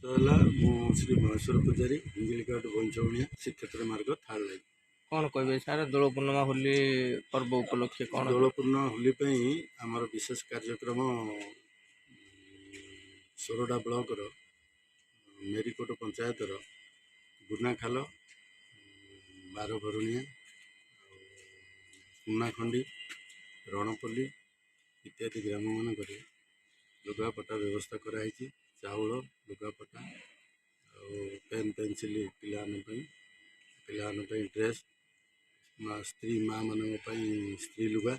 श्री महेश्वर पूजारी हिंजिलिकाट बंचवणिया श्रीक्षेत्र मार्ग थाल लाइन कौन कहे सर दोल पूर्णिमा होली पर्व उपलक्षे कौन दोल पूर्ण होली आमर विशेष कार्यक्रम सोरडा ब्लॉक मेरीकोट पंचायत गुनाखाल बारभरुणिया सुनाखंडी रणपल्ली इत्यादि ग्राम मानक लुगापटा व्यवस्था कराई चाउल लुगापटा पेन पेनसिल पिलानी ड्रेस स्त्री माँ मान स्त्री लुगा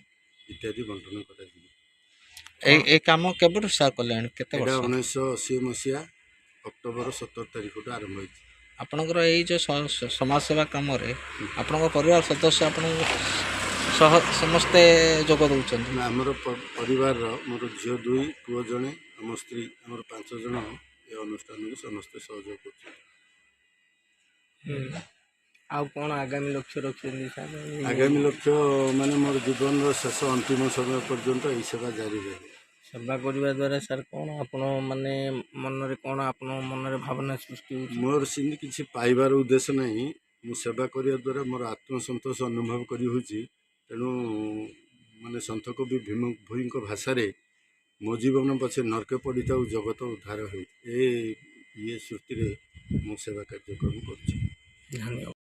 इत्यादि बंटन कर काम केवल स्टार्ट कले 1980 मसीहा अक्टोबर 17 तारीख आरंभ हो आपणकर यही जो समाज सेवा कम आपण परिवार सदस्य आपण समस्ते जोग दौरान आमर परिवार मोर झील 2 पुओ जड़े आम स्त्री आमर 5 जन ये अनुष्ठान को समस्ते सहयोग कर कौन आगामी लक्ष्य रखते आगामी लक्ष्य माने मोर जीवन शेष अंतिम समय पर्यंत यही सेवा जारी रहे सेवा करने द्वारा सर कौन आपण माने मन रे कौन आपण मन रे भावना सृष्टि मोर सिंह किसी पाइबार उद्देश्य नहीं मु सेवा करने द्वारा मोर आत्मसंतोष अनुभव करी तेणु माने सन्थ कवि भीम भोई भाषा मो जीवन पछे नरके पड़ी था जगत उद्धार हो ये श्रुति मु सेवा कार्यक्रम कर। धन्यवाद।